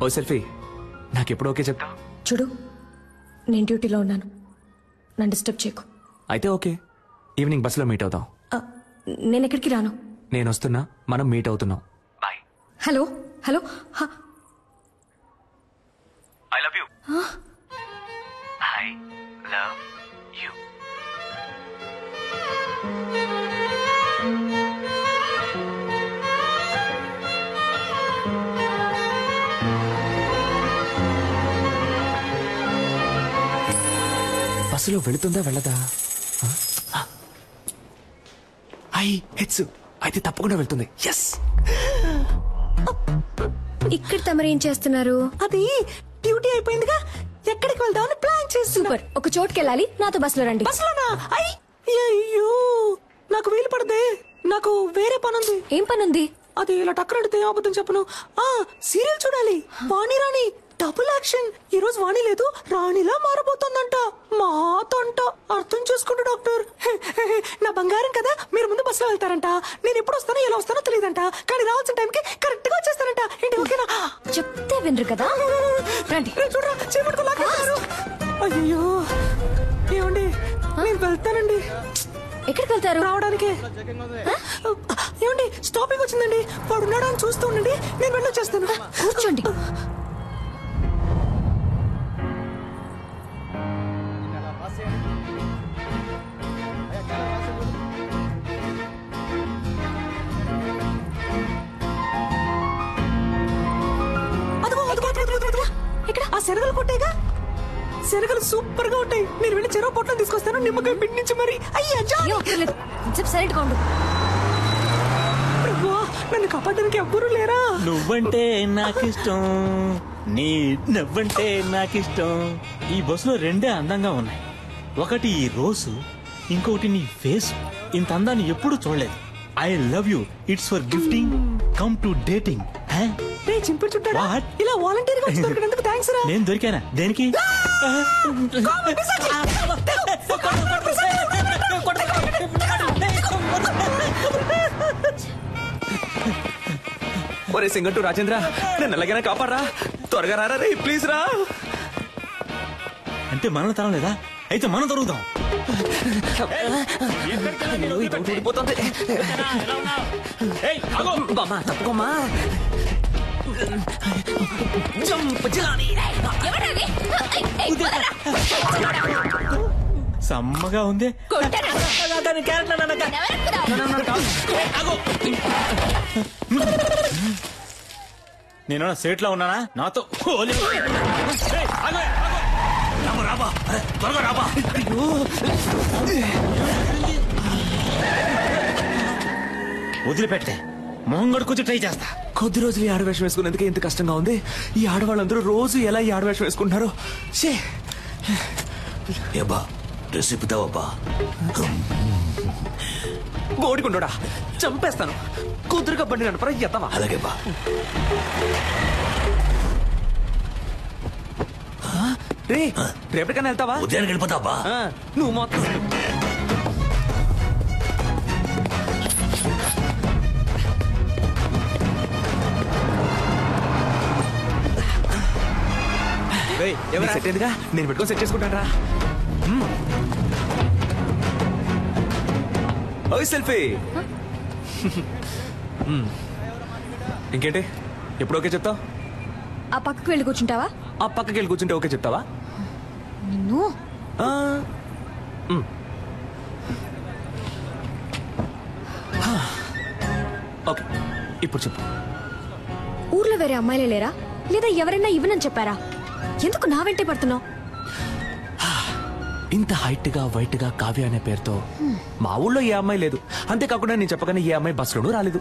ఓ selfie, నాకెప్పుడు okay చెప్తా? చూడు, నేను డ్యూటీలో ఉన్నాను, నన్ను డిస్టర్బ్ చేయకు. అయితే ఓకే, ఈవినింగ్ బస్సులో మీట్ అవుతాం. నేను ఎక్కడికి రాను. నేను వస్తున్నా, మనం మీట్ అవుతున్నాం. Bye. Hello hello. I love you. I love you. బస్సులో వెళుతుందా వెళ్ళదా? హెచ్చు అయితే తప్పకుండా వెళ్తుంది. ఎస్. ఇక్కడ తమరేం చేస్తున్నారు? అది డ్యూటీ అయిపోయిందిగా, ఎక్కడికి వెళ్దామని ప్లాన్ చేసి. సూపర్, ఒక చోటుకి వెళ్ళాలి, నాతో బస్సులో రండి. బస్సులోనా? అయ్యో, నాకు వీలు పడదే, నాకు వేరే పనుంది. ఏం పనుంది? అది ఇలా టక్కరడితే అబద్ధం చెప్పను. సీరియల్ చూడాలి, వాణి రాణి డబుల్ యాక్షన్. ఈ రోజు వాణి లేదు, రాణిలా మారబోతోందంట. మాతంట అర్థం చేసుకుంటా డాక్టర్. నా బంగారం కదా, మీరు ముందు బస్సులో వెళ్తారంట, నేను ఎప్పుడు వస్తానో ఎలా వస్తానో తెలియదంట, కానీ రావాల్సిన టైంకి కరెక్ట్ గా వచ్చేస్తారంట. ఏంటి ఓకేనా? చెప్తే వినరు కదా. రండి. చూడరా, చేపట్టుకోలేకపోయారు. అయ్యో ఏమండి, నేను వెళ్తానండి. ఎక్కడికి వెళ్తారు? రావడానికి. ఏమండి, స్టాపింగ్ వచ్చిందండి, వాడు ఉన్నాడా అని చూస్తూ ఉండండి, నేను వెళ్ళొచ్చేస్తాను. కూర్చోండి. ఇక్కడ ఆ శనగలు కొట్టేగా, శనగలు సూపర్ గా ఉంటాయి. నేను వెళ్ళి చెరువు పొట్టం తీసుకొస్తాను, నిమ్మకాయ పిండి నుంచి మరి. అయ్యా సైలెంట్ గా ఉండు. నన్ను కాపాడడానికి ఎవ్వరూ లేరా? నువ్వంటే నాకిష్టం, నీ నవ్వంటే నాకిష్టం. ఈ బస్సులో రెండే అందంగా ఉన్నాయి, ఒకటి ఈ రోజు, ఇంకొకటి నీ ఫేస్. ఇంత అందాన్ని ఎప్పుడు చూడలేదు. I love you, it's for gifting, come to dating. చింపుడు చుట్టాడా? ఇలా వాలంటీర్ గా దొరికినందుకు థ్యాంక్స్ రా. నేను దొరికానా? దేనికి? ఒరే సింగట్టు రాజేంద్ర, నేను ఎలాగైనా కాపాడరా, త్వరగా రారా రే, ప్లీజ్ రా. అంటే మనం తరం లేదా? అయితే మనం దొరుకుతాం. తప్పుకోమా. సమ్మగా ఉంది. నేను సేట్ లో ఉన్నానా? నాతో వదిలిపెట్టే, మొహం గడుకొచ్చి ట్రై చేస్తా. కొద్ది రోజులు ఈ ఆడవేషం వేసుకునేందుకు ఇంత కష్టంగా ఉంది. ఈ ఆడవాళ్ళందరూ రోజు ఎలా ఈ ఆడవేషం వేసుకుంటున్నారు? డ్రెస్ ఇప్పుతావా? బోడికుండోడా, చంపేస్తాను. కుదురుగా బండి నడపరా ఎత్తవా? అలాగే బా. రే, రేపటికైనా వెళ్తావా? ఉదయానికి వెళ్ళిపోతావా? నువ్వు మొత్తం సెట్ అయిందిగా, నేను పెట్టుకొని సెట్ చేసుకుంటాను రా. ఓయ్ సెల్ఫీ. ఇంకేంటి, ఎప్పుడు ఓకే చెప్తావు? ఆ పక్కకు వెళ్ళి కూర్చుంటావా? ఆ పక్కకి వెళ్ళి కూర్చుంటే ఓకే చెప్తావా? నిన్ను ఓకే, ఇప్పుడు చెప్పు. ఊర్లో వేరే అమ్మాయిలే లేరా, లేదా ఎవరైనా ఇవ్వనని చెప్పారా? ఎందుకు నా వెంటే పడుతున్నావు? ఇంత హైట్ గా వైట్ గా కావ్య అనే పేరుతో మా ఊళ్ళో ఏ అమ్మాయి లేదు. అంతేకాకుండా నేను చెప్పగానే ఏ అమ్మాయి బస్సులోనూ రాలేదు.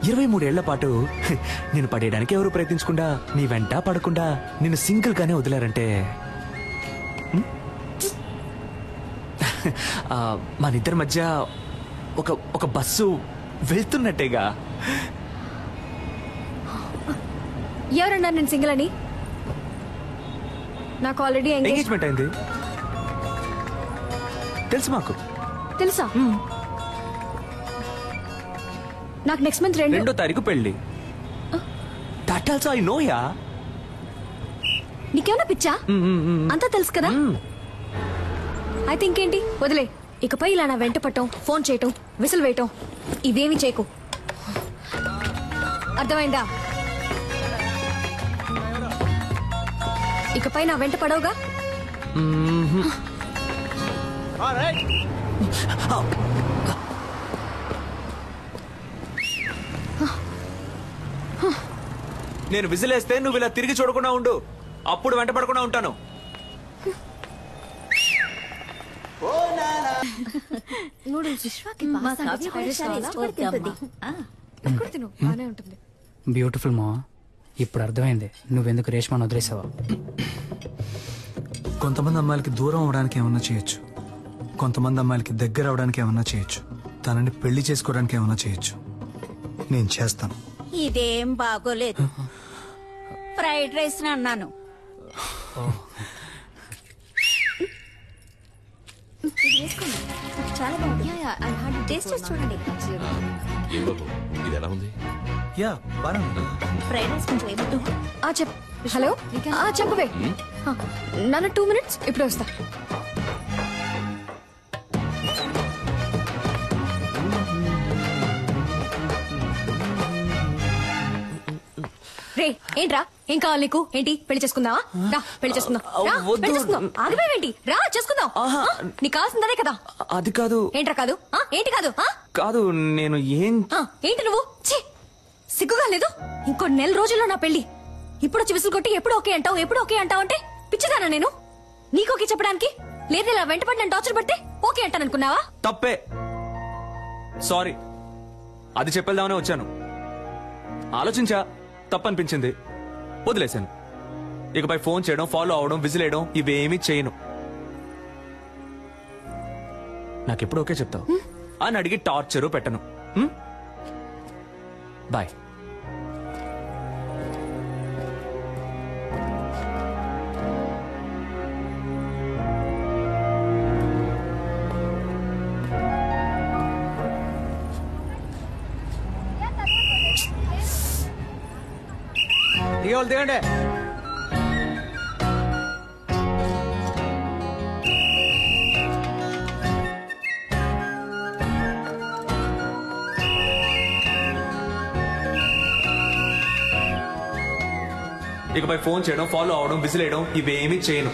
23 ఏళ్ల పాటు నేను పడేయడానికి ఎవరు ప్రయత్నించకుండా, నీ వెంట పడకుండా నిన్ను సింగిల్ గానే వదిలారంటే మనిద్దరి మధ్య ఒక బస్సు వెళ్తున్నట్టేగా. ఎవరన్నారు నేను సింగిల్ అని? నాకు ఆల్రెడీ ఎంగేజ్మెంట్ అయింది, తెలుసు మాకు. తెలుసా? నాకు నెక్స్ట్ మంత్ 2వ తారీఖు పెళ్లి. That also I know yeah. నీకేమన్నా పిచ్చా? అంతా తెలుసు కదా. అయితే ఇంకేంటి, వదిలే. ఇకపై ఇలా నా వెంట పట్టం, ఫోన్ చేయటం, విసిల్ వేయటం ఇవేమి చేయకు. అర్థమైందా? ఇకపై నా వెంట పడవుగా. నేను విజిలేస్తే నువ్వు ఇలా తిరిగి చూడకుండా ఉండు, అప్పుడు వెంట పడకుండా ఉంటాను. బ్యూటిఫుల్ మా. ఇప్పుడు అర్థమైంది నువ్వెందుకు రేష్మాను వదిలేసావా. కొంతమంది అమ్మాయిలకి దూరం అవడానికి ఏమన్నా చేయొచ్చు, కొంతమంది అమ్మాయిలకి దగ్గర అవడానికి ఏమన్నా చేయొచ్చు, తనని పెళ్లి చేసుకోవడానికి ఏమన్నా చేయొచ్చు. నేను చేస్తాను. ఇదేం బాగోలేదు. ఫ్రైడ్ రైస్ అన్నాను. చాలా బాగుంది. టేస్ట్ చేసి చూడండి. ఇది ఎలా ఉంది? యా బాగా ఫ్రైడ్ రైస్ కొంచెం ఏమిటో. హలో, చెప్పవే. నాన్న 2 minutes, ఇప్పుడు వస్తా. రే, ఏంట్రా, ఏం కావాలి నీకు? ఏంటి, పెళ్లి చేసుకుందావా? రా, పెళ్లి చేసుకుందాం. రా, పెళ్లి చేసుకుందాం. ఆగిపోయావేంటి? రా, చేసుకుందాం. నీకు కావాల్సిందే కదా. అది కాదు. ఏంట్రా కాదు? ఏంటి కాదు? కాదు, నేను ఏంటి నువ్వు? ఛీ, సిగ్గుగా లేదు? ఇంకో 4 రోజుల్లో నా పెళ్లి. ఇప్పుడు వచ్చి విసులు కొట్టి ఎప్పుడు ఓకే అంటావు, ఎప్పుడు ఓకే అంటావు అంటే పిచ్చిదానా నేను? నీకు ఓకే చెప్పడానికి? లేదు, ఇలా వెంటపడి నన్ను టార్చర్ పడితే ఓకే అంటాను అనుకున్నావా? తప్పే, సారీ. అది చెప్పేద్దామనే వచ్చాను. ఆలోచించా, తప్పనిపించింది, వదిలేశాను. ఇకపై ఫోన్ చేయడం, ఫాలో అవడం, విజిలేయడం ఇవేమీ చేయను. నాకెప్పుడు ఓకే చెప్తావు అని అడిగి టార్చరు పెట్టను. బాయ్. దిగండి. ఇకపై ఫోన్ చేయడం, ఫాలో అవడం, విజిలేయడం ఇవేమీ చేయను.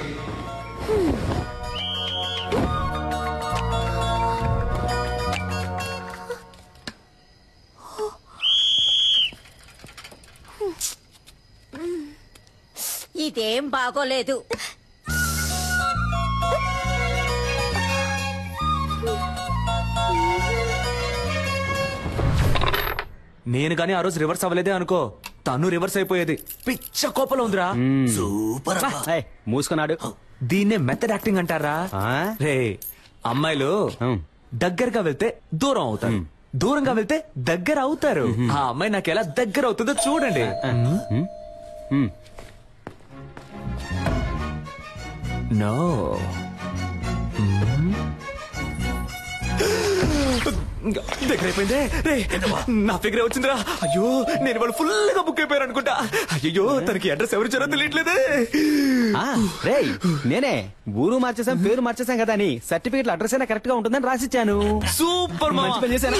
ఇదేం బాగోలేదు. నేను గానీ ఆ రోజు రివర్స్ అవ్వలేదే అనుకో, తను రివర్స్ అయిపోయేది. పిచ్చ కోపంలో ఉందిరా. సూపర్. మూసుకున్నాడు. దీన్నే మెథడ్ యాక్టింగ్ అంటారా? రే, అమ్మాయిలు దగ్గరగా వెళ్తే దూరం అవుతారు, దూరంగా వెళ్తే దగ్గర అవుతారు. ఆ అమ్మాయి నాకు ఎలా దగ్గర అవుతుందో చూడండి. నో, దగ్గర అయిపోయిందే. రే, నా ఫిగర్ వచ్చిందిరా. అయ్యో, నేను వాళ్ళు ఫుల్ గా బుక్ అయిపోయారు అనుకుంటా. అయ్యో, తనకి అడ్రస్ ఎవరు ఇచ్చారో తెలియట్లేదే. రేయ్, నేనే ఊరు మార్చేసాం, పేరు మార్చేసాం కదా అని సర్టిఫికెట్ అడ్రస్ అయినా కరెక్ట్ గా ఉంటుందని రాసిచ్చాను. సూపర్, మంచి పని చేశాను.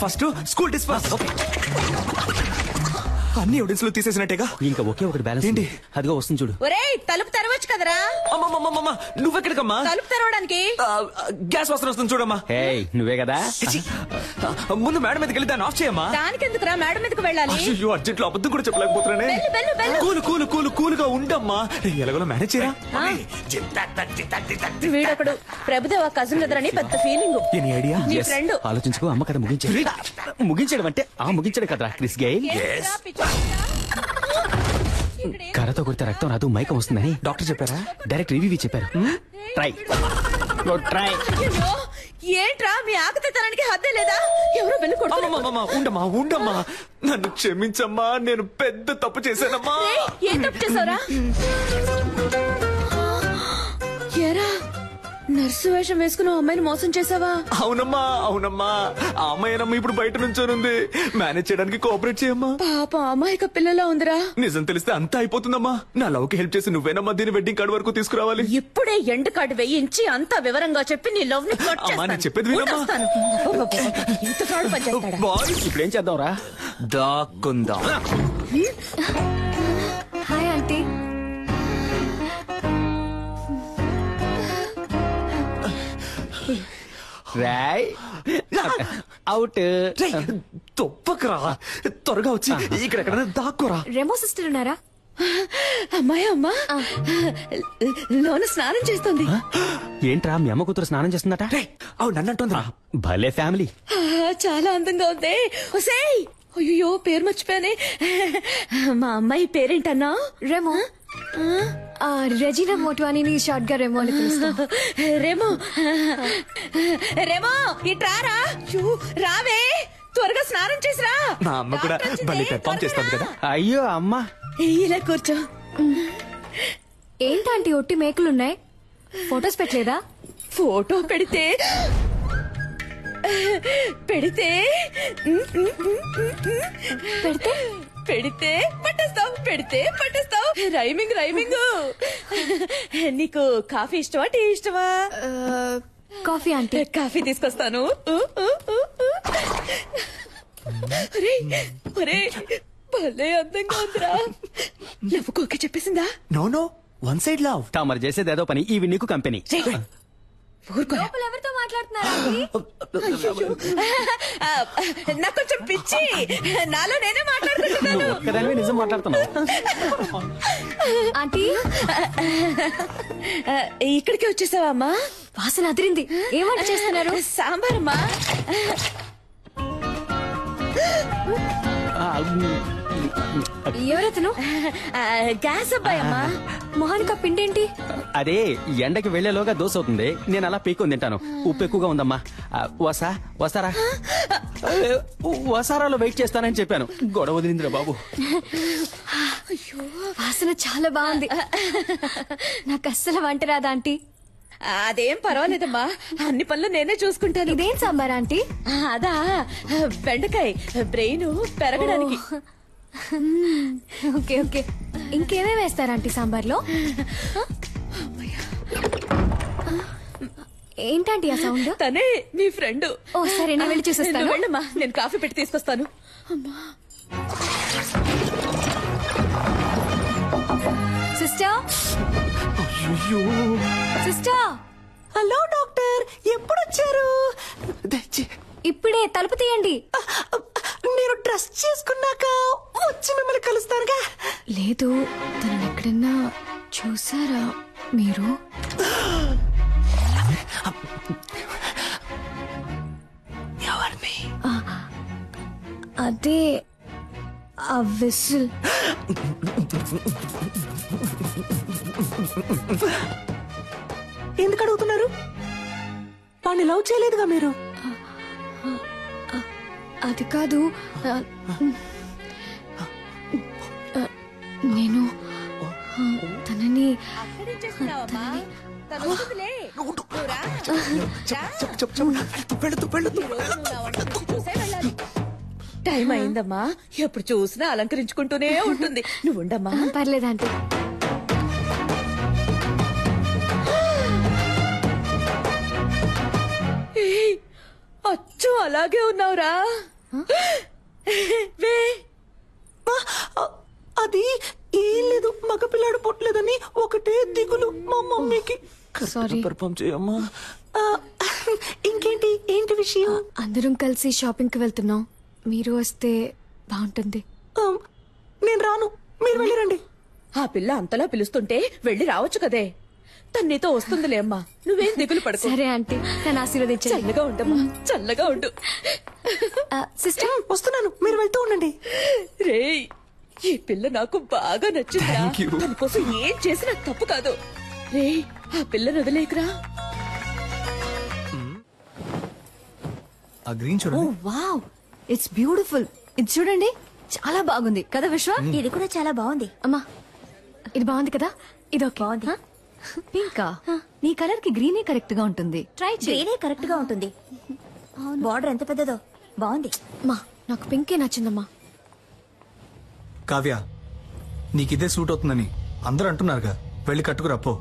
First school disperse. అన్ని ఎవిడెన్స్ లో తీసేసినట్టేగా. ఇంకా ఒకే ఒకటి బ్యాలెన్స్ ఏంటి? అదిగో వస్తుంది చూడు. ఒరేయ్, తలుపు తెరవచ్చు కదరా. అమ్మమ్మమ్మమ్మ, నువ్వెక్కడికమ్మా? తలుపు తెరవడానికి. గ్యాస్ వాసన వస్తుంది చూడమ్మా. నువ్వే కదా. ముందు మేడం మీదకి వెళ్ళి దాన్ని ఆఫ్ చేయమ్మా. దానికెందుకురా మేడం మీదకి వెళ్ళాలి? అయ్యో, అర్జెంట్ లో అబద్ధం కూడా చెప్పలేకపోతున్నానే. కూలు కూలు కూలు కూలుగా ఉండమ్మా. ఎలాగో మేనేజ్ చేయరా. వీడొకడు ప్రభుదేవ కజిన్ కదరని పెద్ద ఫీలింగ్. Any idea? నీ ఫ్రెండ్. ఆలోచించుకో. అమ్మ కదా ముగించాడు. ముగించాడు అంటే ముగించాడు కదరా క్రిస్ గెయిల్. కర్రతో కొడితే రక్తం రాదు, మైకం వస్తుందని డాక్టర్ చెప్పారా? డైరెక్ట్ రివ్యూ చెప్పారు. Try try. ఏంట్రా, మీ ఆకతానికి హద్దే లేదా? ఎవరో వెళ్ళి ఉండమ్మా, ఉండమ్మా, నన్ను క్షమించమ్మా. నేను పెద్ద తప్పు చేశానమ్మా. ఏం తప్పు చేసావురా? ఎరా, నర్సు వేషం వేసుకుని అమ్మాయిని మోసం చేసావా? అవునమ్మా అవునమ్మా, ఆ అమ్మాయినమ్మా ఇప్పుడు బయట నుంచోనుంది. మేనేజ్ చేయడానికి కోఆపరేట్ చేయమ్మా. పాప అమాయక పిల్లలా ఉందిరా. నిజం తెలిస్తే అంతా అయిపోతుందమ్మా. నా లవ్ కి హెల్ప్ చేసి నువ్వేనమ్మా దీని వెడ్డింగ్ కార్డ్ వరకు తీసుకురావాలి. ఇప్పుడే ఎండ్ కార్డు వేయించి అంతా వివరంగా చెప్పి నీ లవ్ ని కట్ అమ్మా, నేను చెప్పేది వినమ్మా. ఇంత ఫ్రాడ్ పని చేస్తాడా? బాయ్స్ ఇప్పుడు ఏం చేద్దాంరా? దాక్కుందాం. Hi aunty. రాయ్ అవుట్. తొప్పకరా, త్వరగా వచ్చి ఇక్కడ ఎక్కడైనా దాక్కోరా. రెమో సిస్టర్ ఉన్నారా? అమ్మాయి అమ్మా లోన స్నానం చేస్తుంది. ఏంట్రా మీ అమ్మ కూతురు స్నానం చేస్తుందట? అవు నన్నంటుందిరా. భలే ఫ్యామిలీ. చాలా అందంగా ఉంది. ఒసేయ్, అయ్యో పేరు మర్చిపోయానే. మా అమ్మాయి పేరేంటన్నా? రెమో. రెజీనా మోట్వానీని షార్ట్ గా రెమో అని పిలుస్తాం. రేమో రేమో ఇట్రారా. రావే, త్వరగా స్నానం చేసిరా. మా అమ్మ కూడా భలే పెర్ఫామ్ చేస్తుంది కదా. అయ్యో అమ్మా, ఇలా కూర్చో. ఏంటంటే ఒట్టి మేకులున్నాయి, ఫొటోస్ పెట్టలేదా? ఫోటో పెడితే పెడితే పట్టేస్తావు, పెడితే పట్టేస్తావు. Rhyming rhyming. నీకు కాఫీ ఇష్టమా, టీ ఇష్టమా? Coffee aunty. కాఫీ తీసుకొస్తాను. భలే అందంగా ఉందిరా. నవ్వుకోక చెప్పేసిందా? No no, one side love. మరి చేసేది ఏదో పని, ఇవి నీకు కంపెనీ. ఎవరితో మాట్లాడుతున్నారా? నాకు కొంచెం పిచ్చి, నాలో నేనే మాట్లాడుకుంటున్నాను. ఒక్కదానివే నిజం మాట్లాడుతున్నావు. ఆంటీ ఇక్కడికి వచ్చేసావా అమ్మా? వాసన అదిరింది. ఏం వంట చేస్తున్నారు? సాంబార్ అమ్మా. ఎవరెతను? గ్యాస్ అబ్బాయి అమ్మా. మొహానికి ఆ పిండేంటి? అదే ఎండకి వెళ్లేలోగా దోశ అవుతుంది, నేను అలా పీక్కొని తింటాను. ఉప్పు ఎక్కువగా ఉందమ్మా. వస్తారా? వసారాలో వెయిట్ చేస్తానని చెప్పాను, గొడవ వదిలిందిరా బాబు. వాసన చాలా బాగుంది. నాకు అస్సలు వంట రాదా ఆంటీ? అదేం పర్వాలేదమ్మా, అన్ని పనులు నేనే చూసుకుంటాను. ఇదేం సాంబార్ ఆంటీ? అదా బెండకాయ, బ్రెయిన్ పెరగడానికి. Okay okay. ఇంకేమేమి వేస్తారు ఆంటీ సాంబార్లో? ఏంటంటే ఆ సౌండ్? తనే మీ ఫ్రెండ్. ఓ సరే, నేను వెళ్ళి చూసేస్తాను. వెళ్ళమ్మా, నేను కాఫీ పెట్టి తీసుకొస్తాను. Sister, sister. హలో డాక్టర్, ఎప్పుడు వచ్చారు? ఇప్పుడే, తలుపు తీయండి. నేను డ్రెస్ చేసుకున్నాక వచ్చి మిమ్మల్ని కలుస్తానుగా. లేదు, తను ఎక్కడన్నా చూసారా మీరు? ఎవరిని? అదే ఆ విసిల్. ఎందుకు అడుగుతున్నారు? వాడిని లవ్ చేయలేదుగా మీరు? అది కాదు, నేను తనని టైం అయిందమ్మా, ఎప్పుడు చూసినా అలంకరించుకుంటూనే ఉంటుంది. నువ్వు ఉండమ్మా. పర్లేదంటే. అచ్చు అలాగే ఉన్నావురా. అది ఏం లేదు, మగపిల్లాడు పుట్టలేదని ఒకటే దిగులు మా మమ్మీకి. సారీ. పెర్ఫామ్ చేయమ్మా. ఇంకేంటి, ఏంటి విషయం? అందరం కలిసి షాపింగ్ కి వెళ్తున్నాం, మీరు వస్తే బాగుంటుంది. నేను రాను, మీరు వెళ్ళిరండి. ఆ పిల్ల అంతలా పిలుస్తుంటే వెళ్ళి రావచ్చు కదే. తను నీతో వస్తుందిలే అమ్మా, నువ్వేం దిగులు పడుకో. సరే ఆంటీ, నన్ను ఆశీర్వదించండి. చల్లగా ఉండమ్మా, చల్లగా ఉండు. సిస్టర్, వస్తున్నాను, మీరు వెళ్తూ ఉండండి. రేయ్, ఈ పిల్ల నాకు బాగా నచ్చిందా? Thank you. తన కోసం ఏం చేసినా తప్పు కాదు. రేయ్, ఆ పిల్లని వదిలేకురా. ఆ గ్రీన్ చూడండి. Wow, it's beautiful. ఇది చూడండి, చాలా బాగుంది కదా విశ్వ? ఇది కూడా చాలా బాగుంది. అమ్మా, ఇది బాగుంది కదా? ఇది ఓకే. బాగుంది. పింకా నీ కలర్ కి గ్రీనే కరెక్ట్ గా ఉంటుంది. ట్రై చేయి. గ్రీనే కరెక్ట్ గా ఉంటుంది. బార్డర్ ఎంత పెద్దదో బాగుంది. మా నాకు పింకే నచ్చిందమ్మా. కావ్య నీకిదే సూట్ అవుతుందని అందరూ అంటున్నారుగా, వెళ్ళి కట్టుకురా పో.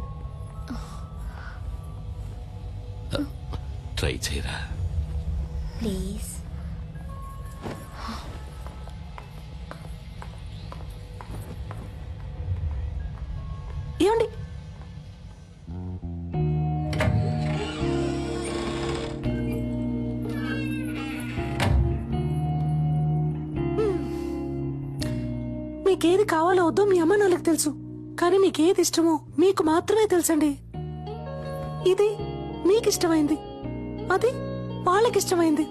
ట్రై చేయరా. ప్లీజ్. ఏమండి మీకేది కావాలో వద్దో మీ అమ్మ నాన్నలకు తెలుసు, కానీ మీకేది ఇష్టమో మీకు మాత్రమే తెలుసండి. ఇది మీకు ఇష్టమైంది, అది వాళ్ళకిష్టమైంది.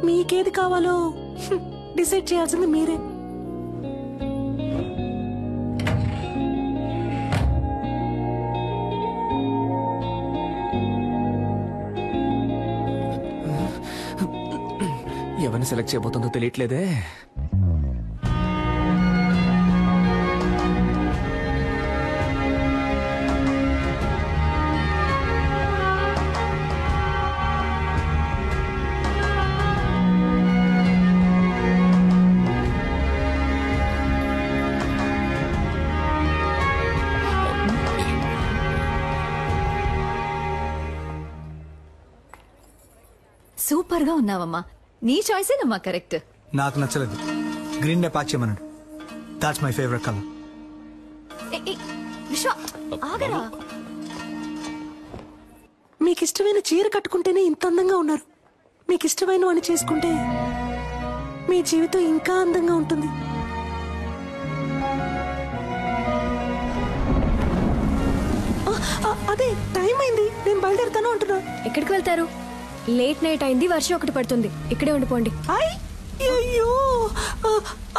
మీకేది కావాలో డిసైడ్ చేయాల్సింది మీరే. ఎవరిని సెలెక్ట్ చేయబోతుందో తెలియట్లేదే. సూపర్ గా ఉన్నావమ్మా. నీ చాయిసేనమ్మా కరెక్ట్. నాకు నచ్చలేదు. గ్రీన్ డే ప్యాక్ చేయమన్నాడు. That's my favourite colour. విశ్వ ఆగరా. మీకు ఇష్టమైన చీర కట్టుకుంటేనే ఇంత అందంగా ఉన్నారు. మీకు ఇష్టమైన వాడిని చేసుకుంటే మీ జీవితం ఇంకా అందంగా ఉంటుంది. అదే టైం అయింది, నేను బయలుదేరుతాను అంటున్నా. ఎక్కడికి వెళ్తారు? లేట్ నైట్ అయింది, వర్షం ఒకటి పడుతుంది. ఇక్కడే ఉండిపోండి. అయ్యో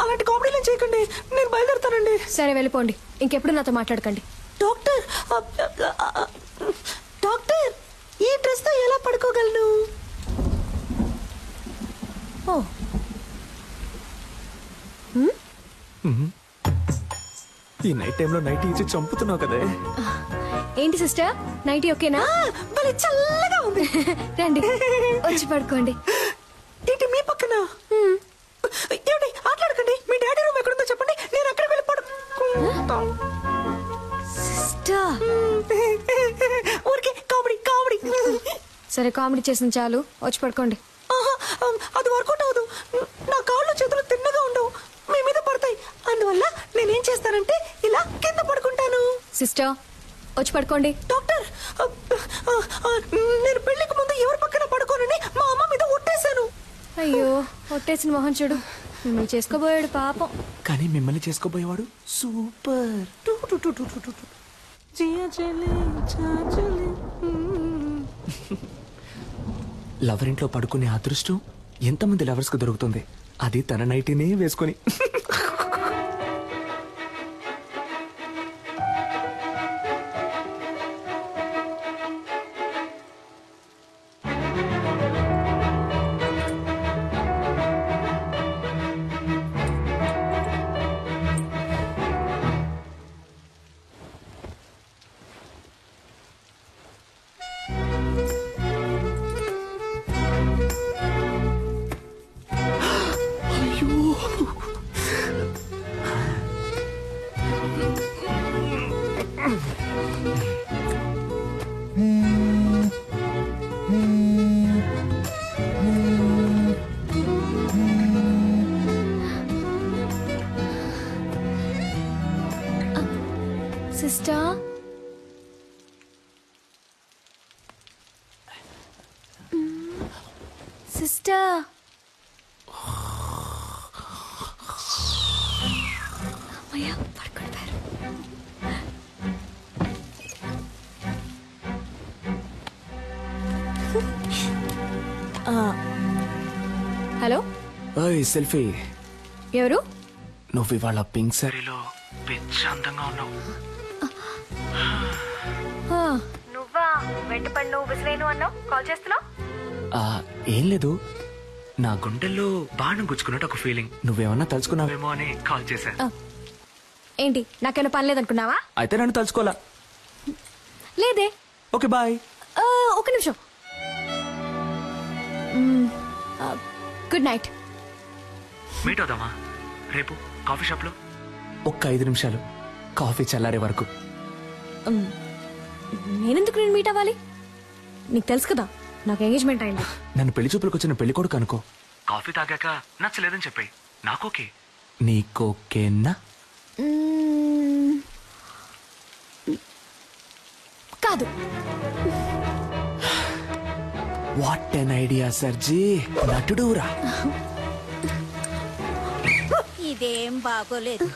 అలాంటి కామెడీలు చేయకండి, నేను బయలుదేరుతానండి. సరే వెళ్ళిపోండి, ఇంకెప్పుడు నాతో మాట్లాడకండి. డాక్టర్ డాక్టర్ ఈ డ్రెస్ తో ఎలా పడుకోగలను? ఓ ఈ నైట్ టైంలో నైట్ ఇచ్చి చంపుతున్నావు కదే. ఏంటి సిస్టర్, నైట్ ఓకేనా? భలే చల్లగా ఉంది. రండి వచ్చి పడుకోండి. ఏంటి మీ పక్కన? ఏమండి ఆటలాడకండి. మీ డాడీ రూమ్ ఎక్కడుందో చెప్పండి, నేను అక్కడ వెళ్ళి పడుకుంటాను. సిస్టర్ ఊరికే కామెడీ కామెడీ. సరే కామెడీ చేసిన చాలు, వచ్చి పడుకోండి. అది వర్కౌట్ అవ్వదు. నా కాళ్ళు చేతులు తిన్నగా ఉండవు, మీ మీద పడతాయి. అందువల్ల నేనేం చేస్తానంటే ఇలా కింద పడుకుంటాను. సిస్టర్ వచ్చి పడుకోండి. డాక్టర్ నేను పెళ్లికి ముందు ఎవరి పక్కన పడుకోనని మా అమ్మ మీద ఒట్టేశాను. అయ్యో ఒట్టేసిన మొహం చూడు. మిమ్మల్ని చేసుకోబోయాడు పాపం. కానీ మిమ్మల్ని చేసుకోబోయేవాడు సూపర్. లవర్ ఇంట్లో పడుకునే అదృష్టం ఎంతమంది లవర్స్ కు దొరుకుతుంది, అది తన నైటీనే వేసుకొని. సిస్టర్ సిస్టర్ అమ్మయ్య పడుకుంటారు. హలో ఓయ్ సెల్ఫీ, ఎవరు? నువ్వు ఇవాళ పింక్ సారీలో పిచ్చ అందంగా ఉన్నావు. నువ్వా? వెంటపడి నువ్వు విసిలేను అన్నావు, కాల్ చేస్తున్నావు? ఏం లేదు, నా గుండెల్లో బాణం గుచ్చుకున్నట్టు ఒక ఫీలింగ్. నువ్వేమన్నా తలుచుకున్నావేమో అని కాల్ చేశా. ఏంటి నాకేమైనా పని లేదనుకున్నావా? అయితే నన్ను తలుచుకోవాలా? లేదే. Okay bye. ఒక నిమిషం. Good night. మీట్ అవుదామా రేపు కాఫీ షాప్ లో? ఒక్క 5 నిమిషాలు, కాఫీ చల్లారే వరకు. నేనెందుకు నేను మీట్ అవ్వాలి? నీకు తెలుసు కదా నాకు ఎంగేజ్మెంట్ అయింది. నన్ను పెళ్లి చూపులకు వచ్చిన పెళ్లి కొడుకు అనుకో. కాఫీ తాగాక నచ్చలేదని చెప్పాయి, నాకోకే. నీకోకేనా? కాదు. వాట్ ఎన్ ఐడియా సర్జీ, నటుడురా. ఇదేం బాగోలేదు.